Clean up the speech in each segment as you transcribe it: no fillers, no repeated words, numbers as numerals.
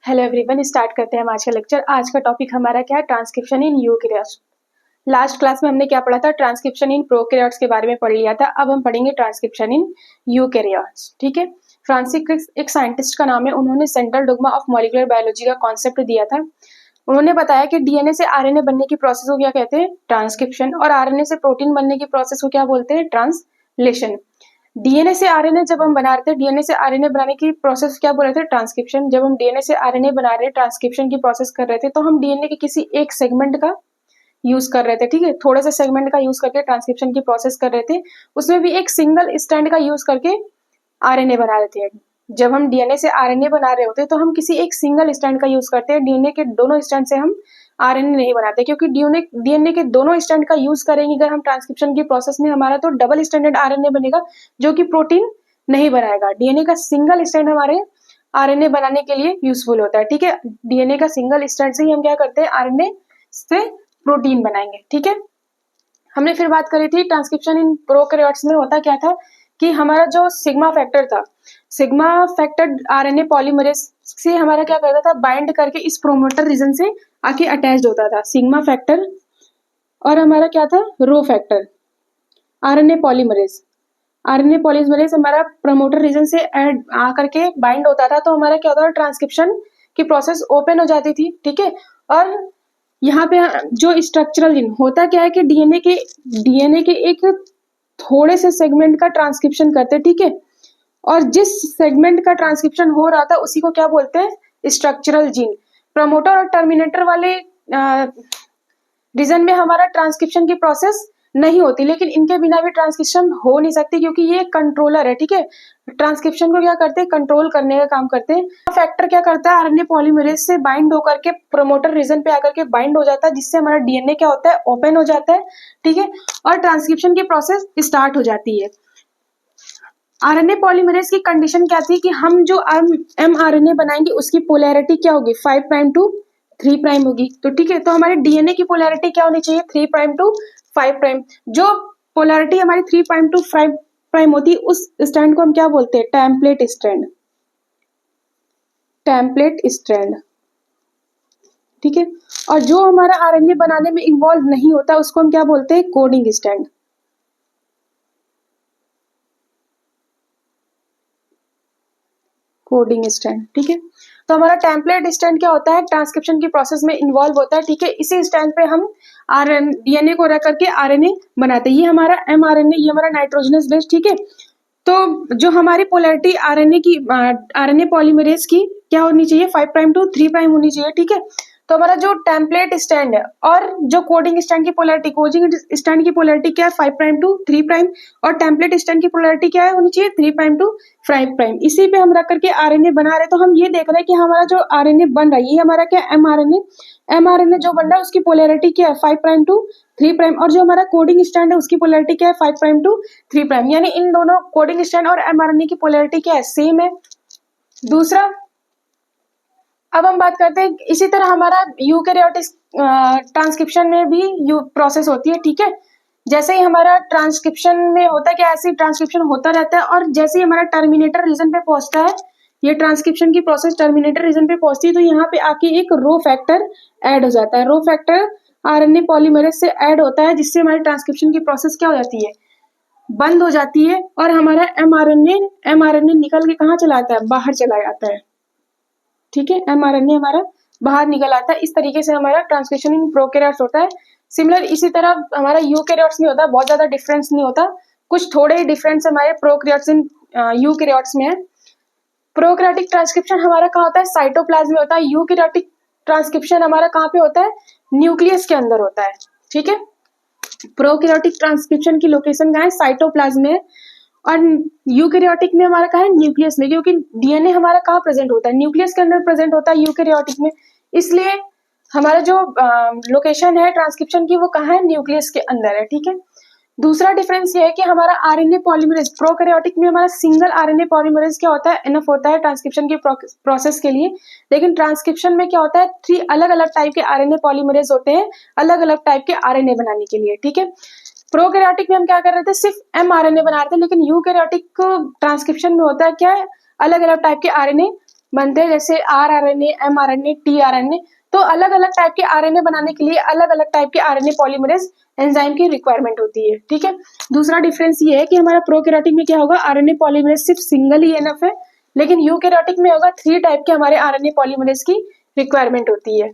Hello everyone, start करते हैं हम आज का लेक्चर। आज का टॉपिक हमारा क्या है? Transcription in eukaryotes. Last class में हमने क्या पढ़ा था? ट्रांसक्रिप्शन इन प्रोकैरियोट्स के बारे में पढ़ लिया था। अब हम पढ़ेंगे ट्रांसक्रिप्शन इन यूकेरियोट्स। ठीक है। फ्रांसिस क्रिक एक साइंटिस्ट का नाम है। उन्होंने central dogma of molecular biology का कॉन्सेप्ट दिया था। उन्होंने बताया कि डीएनए से आरएनए बनने की प्रोसेस को क्या कहते हैं? ट्रांसक्रिप्शन। और आरएनए से प्रोटीन बनने की प्रोसेस को क्या बोलते हैं? ट्रांसलेशन। डीएनए से आरएनए जब हम बना रहे थे, डीएनए से आरएनए बनाने की प्रोसेस क्या बोल रहे थे? ट्रांसक्रिप्शन। जब हम डीएनए से आरएनए बना रहे, ट्रांसक्रिप्शन की प्रोसेस कर रहे थे, तो हम डीएनए के किसी एक सेगमेंट का यूज कर रहे थे। ठीक है, थोड़े से सेगमेंट का यूज करके ट्रांसक्रिप्शन की प्रोसेस कर रहे थे। उसमें भी एक सिंगल स्ट्रैंड का यूज करके आरएनए बना रहे थे। जब हम डीएनए से आरएनए बना रहे होते तो हम किसी एक सिंगल स्ट्रैंड का यूज करते हैं। डीएनए के दोनों स्ट्रैंड से हम आरएनए नहीं बनाते, क्योंकि डीएनए के दोनों स्ट्रैंड का यूज करेंगे अगर हम ट्रांसक्रिप्शन की प्रोसेस में, हमारा तो डबल स्ट्रैंडेड आरएनए बनेगा जो कि प्रोटीन नहीं बनाएगा। डीएनए का सिंगल स्ट्रैंड हमारे आरएनए बनाने के लिए यूजफुल होता है। ठीक है, डीएनए का सिंगल स्ट्रैंड से ही हम क्या करते हैं? आरएनए से प्रोटीन बनाएंगे। ठीक है, हमने फिर बात करी थी ट्रांसक्रिप्शन इन प्रोकैरियोट्स में होता क्या था कि हमारा जो सिग्मा फैक्टर था, सिग्मा फैक्टर आरएनए पॉलीमरेज से हमारा क्या करता था? बाइंड करके इस प्रोमोटर रीजन से आके अटैच्ड होता था। सिग्मा फैक्टर और हमारा क्या था? Rho factor. आरएनए पॉलीमरेज हमारा प्रमोटर रीजन से ऐड आकर के बाइंड होता था, तो हमारा क्या होता था? ट्रांसक्रिप्शन की प्रोसेस ओपन हो जाती थी। ठीक है, और यहाँ पे जो स्ट्रक्चरल जीन होता क्या है कि डीएनए के एक थोड़े से सेगमेंट का ट्रांसक्रिप्शन करते हैं। ठीक है, और जिस सेगमेंट का ट्रांसक्रिप्शन हो रहा था उसी को क्या बोलते हैं? Structural gene. प्रमोटर और टर्मिनेटर वाले रीजन में हमारा ट्रांसक्रिप्शन की प्रोसेस नहीं होती, लेकिन इनके बिना भी ट्रांसक्रिप्शन हो नहीं सकती, क्योंकि ये कंट्रोलर है। ठीक है, ट्रांसक्रिप्शन को क्या करते हैं? कंट्रोल करने का काम करते हैं। फैक्टर क्या करता है? आरएनए पॉलीमरेज से बाइंड होकर के प्रमोटर रीजन पे आकर के बाइंड हो जाता है, जिससे हमारा डीएनए क्या होता है? ओपन हो जाता है। ठीक है, और ट्रांसक्रिप्शन की प्रोसेस स्टार्ट हो जाती है। आरएनए पॉलीमरेज की कंडीशन क्या थी कि हम जो एमआरएनए बनाएंगे उसकी पोलैरिटी क्या होगी? 5 प्राइम टू 3 प्राइम होगी। तो ठीक है, तो हमारे डीएनए की पोलैरिटी क्या होनी चाहिए? 3 प्राइम टू 5 प्राइम। जो पोलैरिटी हमारी 3 प्राइम टू 5 प्राइम होती है, उस स्ट्रैंड को हम क्या बोलते हैं? Template strand. Template strand. ठीक है, और जो हमारा आरएनए बनाने में इन्वॉल्व नहीं होता उसको हम क्या बोलते हैं? Coding strand. Coding strand. ठीक है, तो हमारा टेम्पलेट स्ट्रैंड क्या होता है? ट्रांसक्रिप्शन की प्रोसेस में इन्वॉल्व होता है। ठीक है, इसी स्ट्रैंड पे हम डीएनए को रख करके आरएनए बनाते हैं। ये हमारा एमआरएनए, ये हमारा नाइट्रोजनस बेस। ठीक है, तो जो हमारी पोलैरिटी आरएनए पॉलीमरेज की क्या होनी चाहिए? 5 प्राइम टू 3 प्राइम होनी चाहिए। ठीक है, तो हमारा जो टेम्पलेट स्टैंड है और जो कोडिंग स्टैंड की पोलैरिटी, कोडिंग स्टैंड की पोलैरिटी क्या है? 5 प्राइम टू 3 प्राइम, और टेम्पलेट स्टैंड की पोलैरिटी क्या है? होनी चाहिए 3 प्राइम टू 5 प्राइम। इसी पे हम रख करके आरएनए बना रहे हैं। तो हम ये देख रहे हैं कि हमारा जो आरएनए बन रहा है ये हमारा क्या? एमआरएनए जो बन रहा है उसकी पोलैरिटी क्या है? 5 प्राइम टू 3 प्राइम। और जो हमारा कोडिंग स्टैंड है उसकी पोलैरिटी क्या है? 5 प्राइम टू 3 प्राइम। यानी इन दोनों कोडिंग स्टैंड और एमआरएनए की पोलैरिटी क्या है? सेम है। दूसरा, अब हम बात करते हैं इसी तरह हमारा यूकैरियोटिक ट्रांसक्रिप्शन में भी प्रोसेस होती है। ठीक है, जैसे ही हमारा ट्रांसक्रिप्शन में होता है क्या, ऐसे ही ट्रांसक्रिप्शन होता रहता है, और जैसे ही हमारा टर्मिनेटर रीजन पे पहुंचता है, ये ट्रांसक्रिप्शन की प्रोसेस टर्मिनेटर रीजन पे पहुंचती है, तो यहाँ पे आके एक रो फैक्टर ऐड हो जाता है। रो फैक्टर आरएनए पॉलीमरेज से ऐड होता है, जिससे हमारी ट्रांसक्रिप्शन की प्रोसेस क्या हो जाती है? बंद हो जाती है, और हमारा एमआरएनए निकल के कहाँ चला जाता है? बाहर चला जाता है। ठीक है, एमआरएनए हमारा बाहर निकल आता है। इस तरीके से हमारा ट्रांसक्रिप्शन इन प्रोकैरियोट्स होता है। सिमिलर इसी तरह हमारा यूकैरियोट्स में होता है। बहुत ज्यादा डिफरेंस नहीं होता, कुछ थोड़े डिफरेंस हमारे प्रोकैरियोट्स इन यूकैरियोट्स में है। प्रोकैरियोटिक ट्रांसक्रिप्शन हमारा कहाँ होता है? साइटोप्लाज्म में होता है। यूकैरियोटिक ट्रांसक्रिप्शन हमारा कहाँ पे होता है? न्यूक्लियस के अंदर होता है। ठीक है, प्रोकैरियोटिक ट्रांसक्रिप्शन की लोकेशन कहाँ है? साइटोप्लाज्म में है, और यूकैरियोटिक में हमारा कहाँ है? न्यूक्लियस में, क्योंकि डीएनए हमारा कहाँ प्रेजेंट होता है? न्यूक्लियस के अंदर प्रेजेंट होता है यूकैरियोटिक में। इसलिए हमारा जो लोकेशन है ट्रांसक्रिप्शन की वो कहाँ है? न्यूक्लियस के अंदर है। ठीक है, दूसरा डिफरेंस ये है कि हमारा आरएनए पॉलीमरेज, प्रोकैरियोटिक में हमारा सिंगल आरएनए पॉलीमरेज क्या होता है? इनफ होता है ट्रांसक्रिप्शन की प्रोसेस के लिए। लेकिन ट्रांसक्रिप्शन में क्या होता है? 3 अलग अलग टाइप के आरएनए पॉलीमरेज होते हैं, अलग अलग टाइप के आरएनए बनाने के लिए। ठीक है, प्रोकैरियोटिक में हम क्या कर रहे थे? सिर्फ एमआरएनए बना रहे थे, लेकिन यूकैरियोटिक ट्रांसक्रिप्शन में होता है क्या है? अलग अलग टाइप के आरएनए बनते हैं, जैसे RRNA, mRNA, tRNA। तो अलग अलग टाइप के RNA बनाने के लिए अलग अलग टाइप के RNA पॉलीमरेज एंजाइम की रिक्वायरमेंट होती है, ठीक है। दूसरा डिफरेंस ये है कि हमारा प्रोकैरियोटिक में क्या होगा, RNA पॉलीमरेज सिर्फ सिंगल ही एनफ है, लेकिन यूकैरियोटिक में होगा 3 टाइप के हमारे RNA पॉलीमरेज की रिक्वायरमेंट होती है।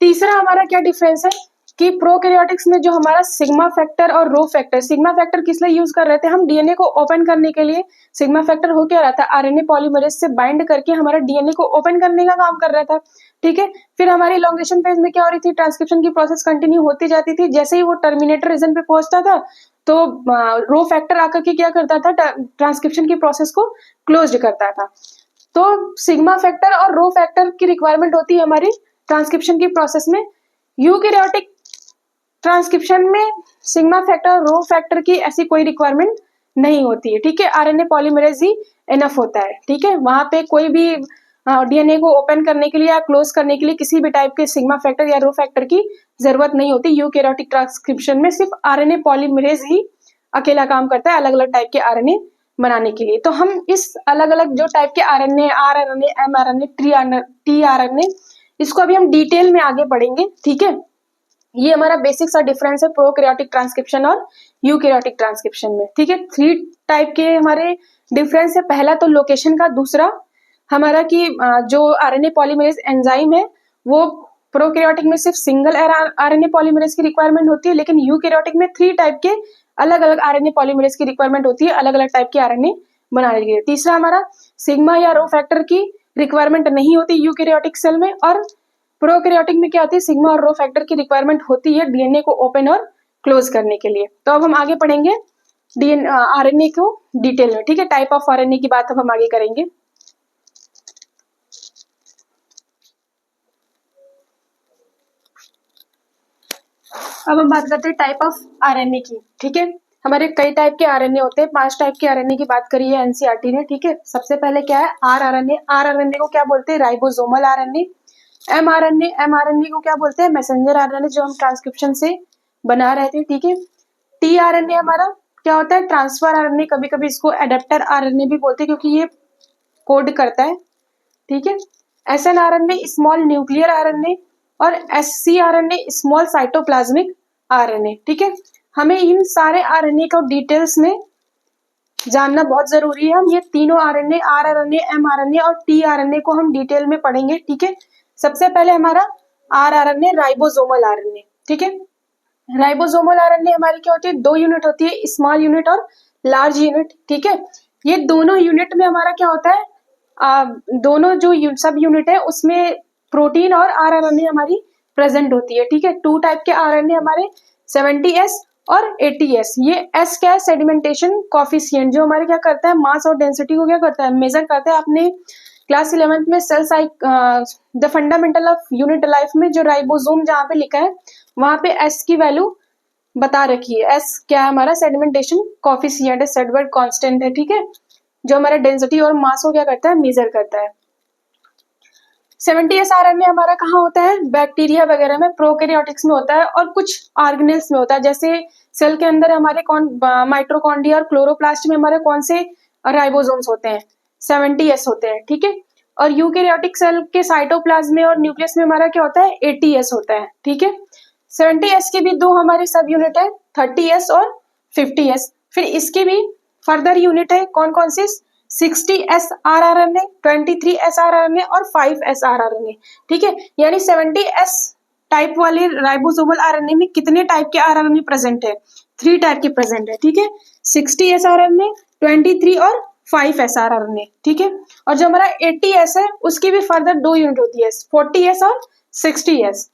तीसरा हमारा क्या डिफरेंस है कि प्रोकैरियोटिक्स में जो हमारा सिग्मा फैक्टर और रो फैक्टर, सिग्मा फैक्टर किस लिए यूज कर रहे थे हम, डीएनए को ओपन करने के लिए। सिग्मा फैक्टर हो क्या रहा था, आरएनए पॉलीमरेज से बाइंड करके हमारा डीएनए को ओपन करने का काम कर रहा था, ठीक है। फिर हमारी इलॉन्गेशन फेज में क्या हो रही थी, ट्रांसक्रिप्शन की प्रोसेस कंटिन्यू होती जाती थी। जैसे ही वो टर्मिनेटर रीजन पे पहुंचता था तो रो फैक्टर आकर के क्या करता था, ट्रांसक्रिप्शन की प्रोसेस को क्लोज करता था। तो सिग्मा फैक्टर और रो फैक्टर की रिक्वायरमेंट होती है हमारी ट्रांसक्रिप्शन की प्रोसेस में। यूकैरियोटिक ट्रांसक्रिप्शन में सिग्मा फैक्टर और रो फैक्टर की ऐसी कोई रिक्वायरमेंट नहीं होती है, ठीक है। आरएनए पॉलीमरेज ही इनफ होता है, ठीक है। वहां पे कोई भी डीएनए को ओपन करने के लिए या क्लोज करने के लिए किसी भी टाइप के सिग्मा फैक्टर या रो फैक्टर की जरूरत नहीं होती। यूकैरियोटिक ट्रांसक्रिप्शन में सिर्फ आरएनए पॉलीमरेज ही अकेला काम करता है अलग अलग टाइप के आरएनए बनाने के लिए। तो हम इस अलग अलग जो टाइप के आरएनए, आरआरएनए, एमआरएनए, टीआरएनए, इसको अभी हम डिटेल में आगे पढ़ेंगे, ठीक है। ये हमारा बेसिक सा डिफरेंस है प्रोकैरियोटिक ट्रांसक्रिप्शन और यूकैरियोटिक ट्रांसक्रिप्शन में, ठीक है। 3 टाइप के हमारे डिफरेंस है। पहला तो लोकेशन का, दूसरा हमारा कि जो आरएनए पॉलीमरेज एंजाइम है वो प्रोकैरियोटिक में सिर्फ सिंगल आरएनए पॉलीमरेज की रिक्वायरमेंट होती है, लेकिन यूकैरियोटिक में 3 टाइप के अलग अलग आरएनए पॉलीमरेज की रिक्वायरमेंट होती है अलग अलग टाइप के आरएनए बनाने के लिए। तीसरा हमारा सिग्मा या रो फैक्टर की रिक्वायरमेंट नहीं होती यूकैरियोटिक सेल में, और प्रोकैरियोटिक में क्या होती है, सिग्मा और रो फैक्टर की रिक्वायरमेंट होती है डीएनए को ओपन और क्लोज करने के लिए। तो अब हम आगे पढ़ेंगे आरएनए को डिटेल में, ठीक है। टाइप ऑफ आरएनए की बात अब हम आगे करेंगे। अब हम बात करते हैं टाइप ऑफ आरएनए की, ठीक है। हमारे कई टाइप के आरएनए होते हैं, 5 टाइप के आरएनए की बात करी है एनसीईआरटी ने, ठीक है। सबसे पहले क्या है, आरआरएनए। आरआरएनए को क्या बोलते हैं, राइबोसोमल आरएनए। एमआरएनए, एमआरएनए को क्या बोलते हैं, मैसेंजर आरएनए, जो हम ट्रांसक्रिप्शन से बना रहे थे, ठीक है। टीआरएनए हमारा क्या होता है, ट्रांसफर आरएनए, कभी कभी इसको एडेप्टर आरएनए भी बोलते हैं क्योंकि ये कोड करता है, ठीक है। एसएनआरएनए स्मॉल न्यूक्लियर आरएनए, और एससीआरएनए स्मॉल साइटोप्लाज्मिक आरएनए, ठीक है। हमें इन सारे आरएनए को डिटेल्स में जानना बहुत जरूरी है। हम ये तीनों आरएनए, आरआरएनए, एमआरएनए और टीआरएनए को हम डिटेल में पढ़ेंगे, ठीक है। सबसे पहले हमारा आरआरएनए, राइबोसोमल आरएनए, ठीक है। राइबोसोमल आरएनए हमारी क्या होती है, 2 यूनिट होती है, स्मॉल यूनिट और लार्ज यूनिट, ठीक है। ये दोनों यूनिट में हमारा क्या होता है, दोनों जो सब यूनिट है उसमें प्रोटीन और आरआरएनए हमारी प्रेजेंट होती है, ठीक है। 2 टाइप के आरएनए हमारे 70S और 80S। ये S क्या है, सेडिमेंटेशन कॉफिशिएंट, जो हमारे क्या करता है, मास और डेंसिटी को क्या करता है, मेजर करता है। आपने क्लास 11th में cell the fundamental of unit life में जो राइबोसोम जहाँ पे लिखा है वहां पे S की वैल्यू बता रखी है। S क्या है, हमारा सेडिमेंटेशन कॉफिशिएंट है, सेडवर्ड कांस्टेंट है, ठीक है, जो हमारा डेंसिटी और मास को क्या करता है, मेजर करता है। 70S आरएनए हमारा कहाँ होता है, बैक्टीरिया वगैरह में, प्रोकैरियोटिक्स में होता है और कुछ ऑर्गेनेल्स में होता है। जैसे सेल के अंदर हमारे माइटोकॉन्ड्रिया और क्लोरोप्लास्ट में हमारे कौन से राइबोसोम्स होते हैं, 70S होते हैं, ठीक है। और यूकैरियोटिक सेल के साइटोप्लाज्म में और न्यूक्लियस में हमारा क्या होता है, 80S होता है, ठीक है। 70S की भी 2 हमारी सब यूनिट है, 30S और 50S। फिर इसकी भी फर्दर यूनिट है, कौन कौन सी, 60S आरआरएनए, 23S आरआरएनए और 5S आरआरएनए, ठीक है। यानी 70S टाइप वाले राइबोसोमल आरएनए में कितने टाइप के आरआरएनए प्रेजेंट है, 3 टाइप के प्रेजेंट है, ठीक है। 60S आरआरएनए, 23 और 5S आरआरएनए, ठीक है। और जो हमारा 80S है उसकी भी फर्दर 2 यूनिट होती है, 40S और 60S।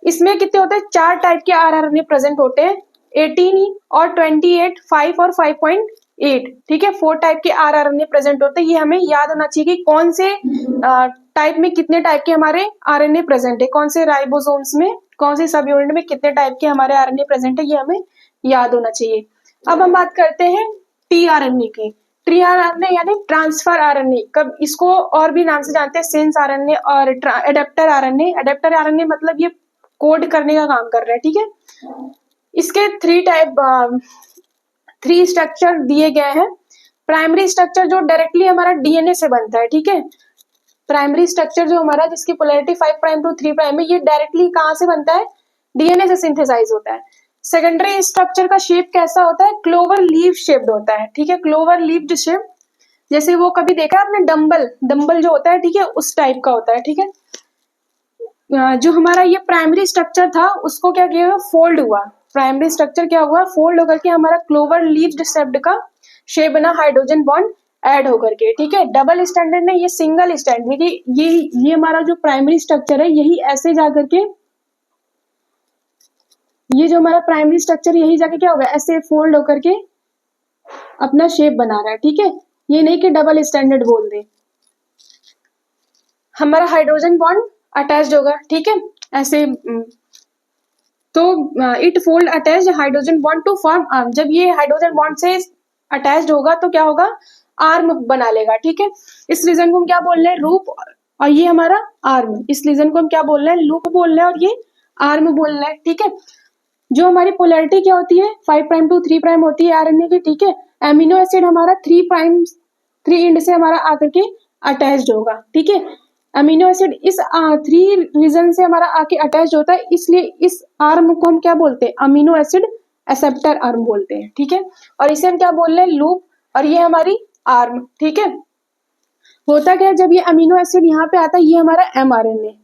इसमें कितने होते हैं, 4 टाइप के आरआरएनए प्रेजेंट होते हैं, 18 और 28, 5 और 5.8, ठीक है। 4 टाइप के आरआरएनए प्रेजेंट होते हैं। ये हमें याद होना चाहिए कि कौन से टाइप में कितने टाइप के हमारे आरएनए प्रेजेंट है, कौन से राइबोसोम्स में, कौन से सब यूनिट में कितने टाइप के हमारे आरएनए प्रेजेंट है, ये हमें याद होना चाहिए। अब हम बात करते हैं टीआरएनए की। टीआरएनए यानी ट्रांसफर आरएनए, कब इसको और भी नाम से जानते हैं, सेंस आरएनए और एडेप्टर आरएनए। एडेप्टर आरएनए मतलब ये कोड करने का काम कर रहा है, ठीक है। इसके 3 स्ट्रक्चर दिए गए हैं। प्राइमरी स्ट्रक्चर जो डायरेक्टली हमारा डीएनए से बनता है, ठीक है। प्राइमरी स्ट्रक्चर जो हमारा जिसकी पोलैरिटी 5 प्राइम टू 3 प्राइम है, ये डायरेक्टली कहाँ से बनता है, डीएनए से सिंथेसाइज होता है। सेकेंडरी स्ट्रक्चर का शेप कैसा होता है, क्लोवर लीव शेप्ड होता है, ठीक है, क्लोवर लीव्ड शेप, जैसे वो कभी देखा आपने डम्बल, डम्बल जो होता है, ठीक है, उस टाइप का होता है, ठीक है। जो हमारा ये प्राइमरी स्ट्रक्चर था उसको क्या किया, फोल्ड हुआ, प्राइमरी स्ट्रक्चर क्या हुआ, फोल्ड होकर के हमारा क्लोवर लीव्ड शेप्ड का शेप बना, हाइड्रोजन बॉन्ड ऐड होकर के, ठीक है। डबल स्टैंडर्ड ने ये सिंगल स्टैंड, देखिए ये हमारा जो प्राइमरी स्ट्रक्चर है यही ऐसे जाकर के, ये जो हमारा प्राइमरी स्ट्रक्चर यही जाके क्या होगा, ऐसे फोल्ड होकर के अपना शेप बना रहा है, ठीक है। ये नहीं कि डबल स्टैंडर्ड बोल दे। हमारा हाइड्रोजन बॉन्ड अटैच्ड होगा, ठीक है, ऐसे तो it fold attached hydrogen bond to form arm. जब ये हाइड्रोजन बॉन्ड से अटैच्ड होगा तो क्या होगा, आर्म बना लेगा, ठीक है। इस रीजन को हम क्या बोल रहे हैं, रूप, और ये हमारा आर्म, इस रीजन को हम क्या बोल रहे हैं, लूप बोल रहे हैं, और ये आर्म बोल रहे हैं, ठीक है। जो हमारी पोलैरिटी क्या होती है, 5 प्राइम टू 3 प्राइम होती है आरएनए की, ठीक है। एमिनो एसिड हमारा 3 प्राइम 3 एंड से हमारा आकर के अटैच्ड होगा, ठीक है। अमीनो एसिड इस 3 रीजन से हमारा आके अटैच होता है, इसलिए इस आर्म को हम क्या बोलते हैं, अमीनो एसिड एक्सेप्टर आर्म बोलते हैं, ठीक है। और इसे हम क्या बोल रहे हैं, लूप, और ये हमारी आर्म, ठीक है। होता क्या है, जब ये अमीनो एसिड यहाँ पे आता है, ये हमारा एमआरएनए,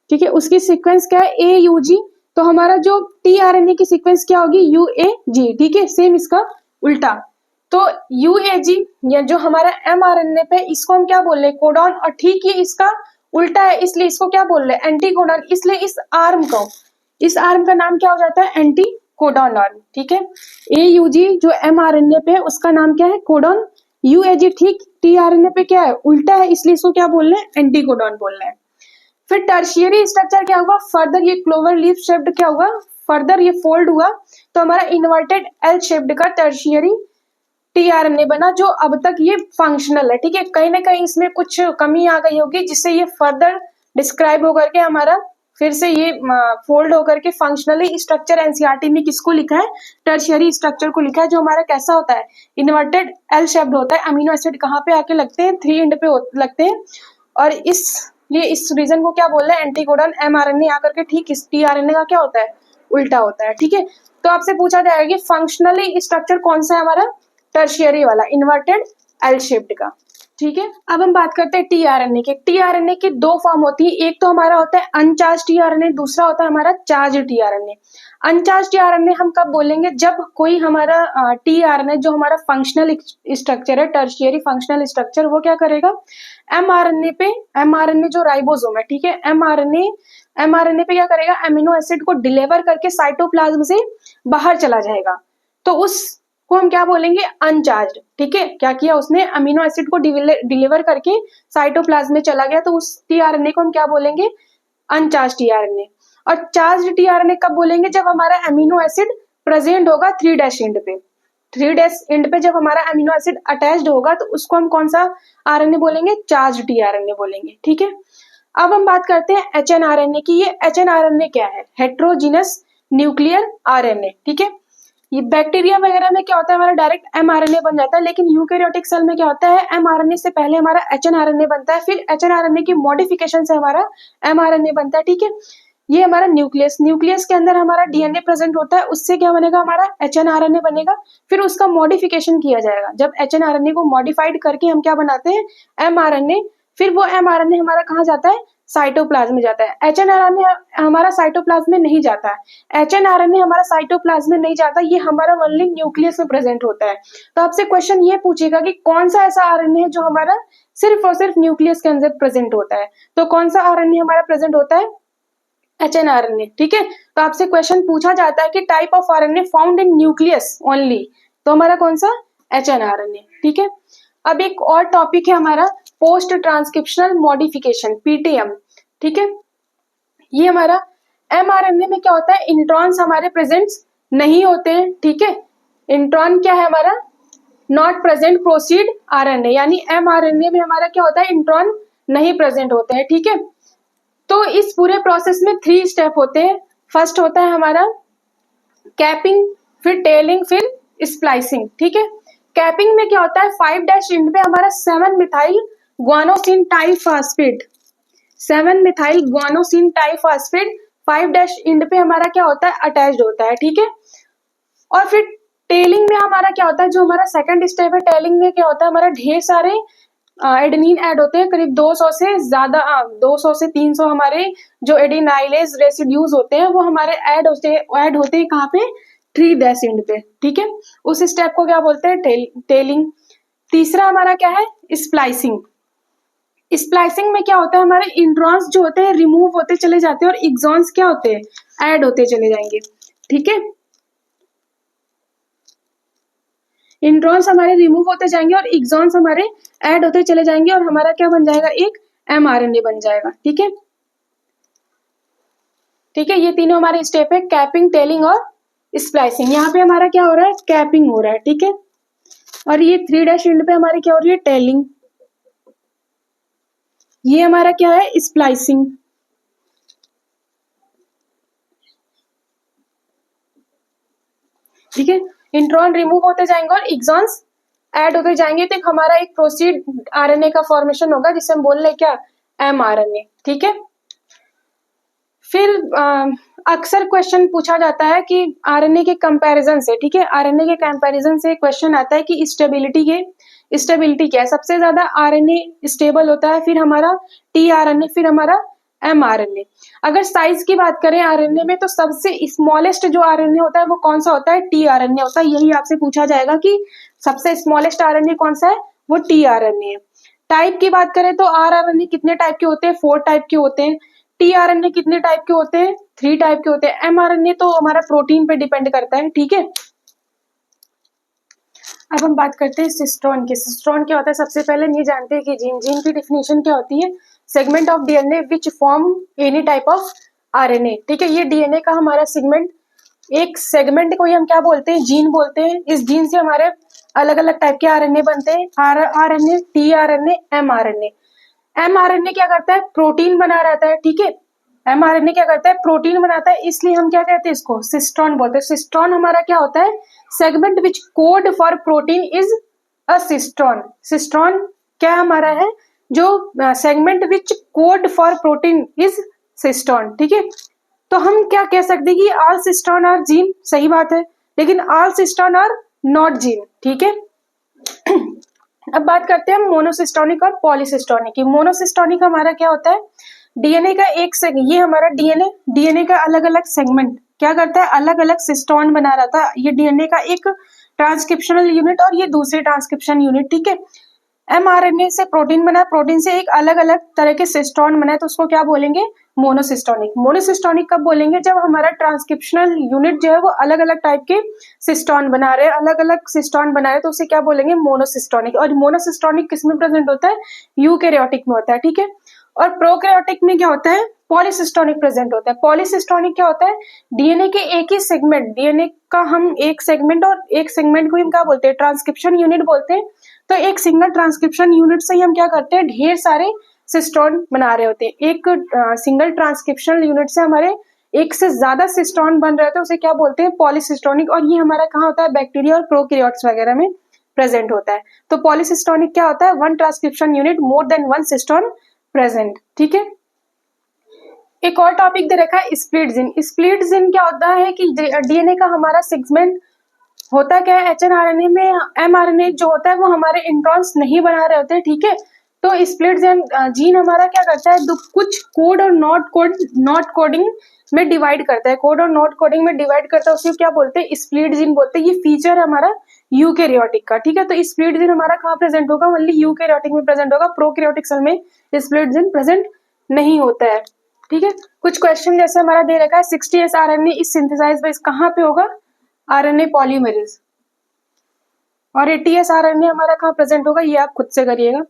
ठीक है, उसकी सीक्वेंस क्या है, AUG, तो हमारा जो टीआरएनए की सीक्वेंस क्या होगी, UAG, ठीक है, सेम इसका उल्टा। तो UAG या जो हमारा mRNA पे, इसको हम क्या बोल रहे हैं, कोडॉन, और ठीक ये इसका उल्टा है, इसलिए इसको क्या बोल रहे हैं, एंटीकोडॉन। इसलिए इस आर्म का नाम क्या हो जाता है, एंटीकोडॉन आर्म, ठीक है। AUG जो mRNA पे है उसका नाम क्या है, कोडॉन। UAG ठीक tRNA पे क्या है, उल्टा है, इसलिए इसको क्या बोल रहे हैं, एंटीकोडॉन बोल रहे हैं। फिर टर्शियरी स्ट्रक्चर क्या हुआ, फर्दर ये क्लोवर लीफ शेप्ड क्या हुआ, फर्दर ये फोल्ड हुआ, तो हमारा इन्वर्टेड L शेप्ड का टर्शियरी टीआरएनए बना, जो अब तक ये फंक्शनल है, ठीक है। कहीं ना कहीं इसमें कुछ कमी आ गई होगी, जिससे ये फर्दर डिस्क्राइब होकर के हमारा फिर से ये फोल्ड होकर के फंक्शनली स्ट्रक्चर एनसीईआरटी में किसको लिखा है, टर्शियरी स्ट्रक्चर को लिखा है, जो हमारा कैसा होता है, इन्वर्टेड L शेप्ड होता है। अमीनो एसिड कहाँ पे आके लगते हैं, 3 एंड पे लगते हैं, और इस रीजन को क्या बोल रहे हैं, एंटीकोडॉन। mRNA आकर के ठीक इस टीआरएनए का क्या होता है, उल्टा होता है, ठीक है। तो आपसे पूछा जाएगा कि फंक्शनली स्ट्रक्चर कौन सा है हमारा, टर्शियरी वाला, इन्वर्टेड L शेप्ड का, ठीक है। अब हम बात करते हैं टीआरएनए के। टीआरएनए की 2 फॉर्म होती है, एक तो हमारा होता है अनचार्ज टीआरएनए, दूसरा होता है हमारा चार्ज टीआरएनए। अनचार्ज टीआरएनए हम कब बोलेंगे, जब कोई हमारा टीआरएनए जो हमारा फंक्शनल स्ट्रक्चर है, टर्शियरी फंक्शनल स्ट्रक्चर, वो क्या करेगा, एमआरएनए जो राइबोसोम है, ठीक है, एमआरएनए पे क्या करेगा, अमीनो एसिड को डिलीवर करके साइटोप्लाज्म से बाहर चला जाएगा, तो उसको हम क्या बोलेंगे, अनचार्ज, ठीक है। क्या किया उसने, अमीनो एसिड को डिलीवर करके साइटोप्लाज्म में चला गया, तो उस टीआरएनए को हम क्या बोलेंगे, अनचार्ज टीआरएनए। और चार्ज टीआरएनए कब बोलेंगे, जब हमारा अमीनो एसिड प्रेजेंट होगा 3' एंड पे, 3' एंड पे जब हमारा अमीनो एसिड अटैच्ड होगा, तो उसको हम कौन सा आरएनए बोलेंगे, चार्ज टीआरएनए बोलेंगे, ठीक है। अब हम बात करते हैं एचएनआरएनए की। ये एचएनआरएनए क्या है, हेट्रोजीनस न्यूक्लियर आरएनए, ठीक है। ये बैक्टीरिया वगैरह में क्या होता है, हमारा डायरेक्ट एमआरएनए बन जाता है, लेकिन यूकैरियोटिक सेल में क्या होता है, एमआरएनए से पहले हमारा एचएनआरएनए बनता है, फिर एचएनआरएनए की मॉडिफिकेशन से हमारा एमआरएनए बनता है, ठीक है। ये हमारा न्यूक्लियस के अंदर हमारा डीएनए प्रेजेंट होता है, उससे क्या बनेगा, हमारा एचएनआरएनए बनेगा, फिर उसका मॉडिफिकेशन किया जाएगा। जब एचएनआरएनए को मॉडिफाइड करके हम क्या बनाते हैं, एमआरएनए, फिर वो एमआरएनए हमारा कहाँ जाता है, साइटोप्लाज्म में जाता है। एचएनआरएनए हमारा साइटोप्लाज्म में नहीं जाता है, एचएनआरएनए हमारा साइटोप्लाज्म में नहीं जाता, ये हमारा ओनली न्यूक्लियस में प्रेजेंट होता है। तो आपसे क्वेश्चन ये पूछेगा कि कौन सा ऐसा आरएनए है जो हमारा सिर्फ और सिर्फ न्यूक्लियस के अंदर प्रेजेंट होता है, तो कौन सा आरएनए हमारा प्रेजेंट होता है, एचएनआरएनए, ठीक है। तो आपसे क्वेश्चन पूछा जाता है कि type of RNA found in nucleus only, तो हमारा कौन सा, एचएनआरएनए, ठीक है। अब एक और टॉपिक है हमारा पोस्ट ट्रांसक्रिप्शनल मॉडिफिकेशन, पीटीएम, ठीक है। ये हमारा एमआरएनए में क्या होता है, इंट्रॉन्स हमारे प्रेजेंट नहीं होते हैं, ठीक है। इंट्रॉन क्या है हमारा, नॉट प्रेजेंट प्रोसीड आरएनए, यानी एमआरएनए में हमारा क्या होता है, इंट्रॉन नहीं प्रेजेंट होते हैं, ठीक है। तो इस पूरे प्रोसेस में 3 स्टेप होते हैं। फर्स्ट होता है हमारा कैपिंग, फिर टेलिंग, फिर स्प्लाइसिंग, ठीक है। कैपिंग में क्या होता है, 5' एंड पे हमारा 7 methyl guanosine triphosphate, 7 methyl guanosine triphosphate 5' end पे हमारा क्या होता है, अटैच्ड होता है, ठीक है। और फिर टेलिंग में हमारा क्या होता है, जो हमारा सेकंड स्टेप है टेलिंग में क्या होता है, हमारा ढेर सारे एडेनिन ऐड होते हैं, करीब 200 से ज्यादा 200 से 300 हमारे जो एडिनाइलेज रेसिड्यूज होते हैं वो हमारे ऐड होते हैं कहाँ पे, 3' एंड पे, ठीक है। उस स्टेप को क्या बोलते हैं, टेलिंग। तीसरा हमारा क्या है, स्प्लाइसिंग। स्प्लाइसिंग में क्या होता है, हमारे इंट्रॉन्स जो होते हैं रिमूव होते चले जाते हैं और एक्सॉन्स क्या होते हैं, ऐड होते चले जाएंगे, ठीक है। इंट्रॉन्स हमारे रिमूव होते जाएंगे और एक्सॉन्स हमारे ऐड होते चले जाएंगे और हमारा क्या बन जाएगा, एक mRNA बन जाएगा, ठीक है। ठीक है, ये तीनों हमारे स्टेप है, कैपिंग, टेलिंग और स्प्लाइसिंग। यहाँ पे हमारा क्या हो रहा है, कैपिंग हो रहा है, ठीक है। और ये 3' एंड पे हमारी क्या हो रही है, टेलिंग। ये हमारा क्या है, स्प्लाइसिंग। ठीक है, इंट्रॉन रिमूव होते जाएंगे और एक्सॉन्स ऐड होते जाएंगे, तो हमारा एक प्रोसीड आरएनए का फॉर्मेशन होगा जिसे हम बोल रहे क्या, mRNA, ठीक है। फिर अक्सर क्वेश्चन पूछा जाता है कि आरएनए के कंपैरिजन से, ठीक है, आरएनए के कंपैरिजन से क्वेश्चन आता है कि स्टेबिलिटी क्या है, सबसे ज्यादा आरएनए स्टेबल होता है, फिर हमारा टीआरएनए, फिर हमारा mRNA। अगर साइज की बात करें आरएनए में तो सबसे स्मॉलेस्ट जो आरएनए होता है वो कौन सा होता है, टीआरएनए होता है। यही आपसे पूछा जाएगा कि सबसे स्मॉलेस्ट आरएनए कौन सा है, वो टीआरएनए है। टाइप की बात करें तो आरएनए कितने टाइप के होते हैं, 4 टाइप के होते हैं। टीआरएनए कितने टाइप के होते हैं, 3 टाइप के होते हैं। mRNA तो हमारा प्रोटीन पे डिपेंड करता है, ठीक है। अब हम बात करते हैं सिस्ट्रॉन की। सिस्ट्रॉन क्या होता है, सबसे पहले ये जानते हैं कि जीन की डिफिनेशन क्या होती है, segment of DNA which form any type of RNA, ठीक है। ये डीएनए का हमारा सेगमेंट, एक सेगमेंट को ही हम क्या बोलते हैं, जीन बोलते हैं। इस जीन से हमारे अलग अलग टाइप के आरएनए बनते हैं, आरएनए, टीआरएनए, mRNA। mRNA क्या करता है, प्रोटीन बना रहता है, ठीक है। mRNA क्या करता है, प्रोटीन बनाता है, इसलिए हम क्या कहते हैं, इसको सिस्ट्रॉन बोलते हैं। सिस्ट्रॉन हमारा क्या होता है, segment which code for protein is a cistron. Cistron क्या हमारा है, जो segment which code for protein is cistron, ठीक है। तो हम क्या कह सकते हैं कि ऑल सिस्ट्रॉन आर जीन, सही बात है, लेकिन all cistron are not gene, ठीक है। अब बात करते हैं हम मोनोसिस्टोनिक और पॉलीसिस्टोनिक की। मोनोसिस्टोनिक हमारा क्या होता है, डीएनए का एक ये हमारा डीएनए का अलग अलग सेगमेंट क्या करता है, अलग अलग सिस्टोन बना रहता है। ये डीएनए का एक ट्रांसक्रिप्शनल यूनिट और ये दूसरी ट्रांसक्रिप्शन यूनिट, ठीक है। mRNA से प्रोटीन बना, प्रोटीन से एक अलग अलग तरह के सिस्टोन बना है, तो उसको क्या बोलेंगे, मोनोसिस्टोनिक। मोनोसिस्टोनिक कब बोलेंगे, जब हमारा ट्रांसक्रिप्शनल यूनिट जो है वो अलग अलग टाइप के सिस्टोन बना रहे हैं, अलग अलग सिस्टोन बना रहे हैं, तो उसे क्या बोलेंगे, मोनोसिस्टोनिक। और मोनोसिस्टोनिक किस में प्रेजेंट होता है, यूकैरियोटिक में होता है, ठीक है। और प्रोकैरियोटिक में क्या होता है, पॉलीसिस्टोनिक प्रेजेंट होता है। पॉलीसिस्टोनिक क्या होता है, डीएनए के एक ही सेगमेंट, डीएनए का हम एक सेगमेंट, और एक सेगमेंट को हम क्या बोलते हैं, ट्रांसक्रिप्शन यूनिट बोलते हैं। तो एक सिंगल ट्रांसक्रिप्शन यूनिट से ही हम क्या करते हैं, ढेर सारे सिस्टोन बना रहे होते हैं। एक सिंगल ट्रांसक्रिप्शन यूनिट से हमारे एक से ज्यादा सिस्टोन बन रहे होते हैं, उसे क्या बोलते हैं, पॉलीसिस्टोनिक। और ये हमारा कहाँ होता है, बैक्टीरिया और प्रोकैरियोट्स वगैरह में प्रेजेंट होता है। तो पॉलीसिस्टोनिक क्या होता है, one transcription unit more than one cistron present, ठीक है। एक और टॉपिक दे रखा है स्प्लिट जीन। स्प्लिट जीन क्या होता है कि डीएनए का हमारा सेगमेंट होता क्या है, एचएनआरएनए में mRNA जो होता है वो हमारे इंट्रॉन्स नहीं बना रहे होते, ठीक है। तो स्प्लिट जीन हमारा क्या करता है, कुछ कोड और नॉट कोडिंग में डिवाइड करता है, कोड और नॉट कोडिंग में डिवाइड करता है, उसे क्या बोलते हैं, स्प्लिट जीन बोलते हैं। ये फीचर है हमारा यूकैरियोटिक का, ठीक है। तो स्प्लिट जीन हमारा कहाँ प्रेजेंट होगा, ओनली यूकैरियोटिक में प्रेजेंट होगा, प्रोकैरियोटिक सेल में स्प्लिट जीन प्रेजेंट नहीं होता है, ठीक है। कुछ क्वेश्चन जैसे हमारा दे रखा है 60S RNA is synthesized bye, कहाँ पे होगा, आरएनए पॉलीमरेज। और 80S RNA हमारा कहाँ प्रेजेंट होगा, ये आप खुद से करिएगा,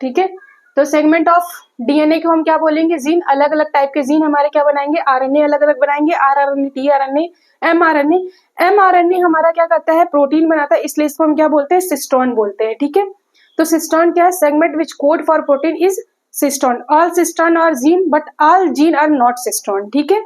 ठीक है। तो सेगमेंट ऑफ डीएनए को हम क्या बोलेंगे, जीन। अलग अलग टाइप के जीन हमारे क्या बनाएंगे, आरएनए अलग अलग बनाएंगे, आरआरएनए, टीआरएनए, mRNA। mRNA हमारा क्या करता है, प्रोटीन बनाता है, इसलिए इसको हम क्या बोलते हैं, सिस्टोन बोलते हैं, ठीक है। तो सिस्टोन क्या है, segment which code for protein is cistron. All cistron are gene but all gene are not cistron, ठीक है।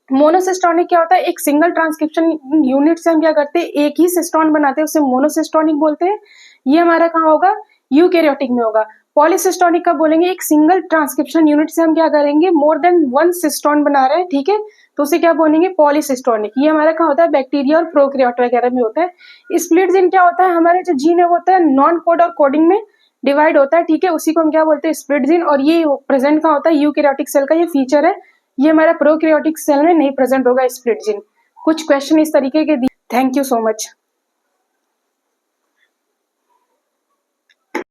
मोनोसिस्टोनिक क्या होता है, एक सिंगल ट्रांसक्रिप्शन यूनिट से हम क्या करते हैं, एक ही सिस्टोन बनाते हैं, उसे मोनोसिस्टोनिक बोलते हैं। ये हमारा कहाँ होगा, यूकैरियोटिक में होगा। पॉलीसिस्टोनिक कब बोलेंगे, एक सिंगल ट्रांसक्रिप्शन यूनिट से हम क्या करेंगे, मोर देन 1 सिस्टोन बना रहे हैं, ठीक है, तो उसे क्या बोलेंगे, पॉलीसिस्टोनिक। ये हमारा कहाँ होता है, बैक्टीरिया और प्रोकैरियोट वगैरह में होता है। स्प्लिट जीन क्या होता है, हमारे जो जीन है वो होता है नॉन कोड और कोडिंग में डिवाइड होता है, ठीक है, उसी को हम क्या बोलते हैं, स्प्लिट जीन। और ये प्रेजेंट कहाँ होता है, यूकैरियोटिक सेल का ये फीचर है, ये हमारा प्रोकैरियोटिक सेल में नहीं प्रेजेंट होगा स्प्लिट जीन। कुछ क्वेश्चन इस तरीके के। Thank you so much.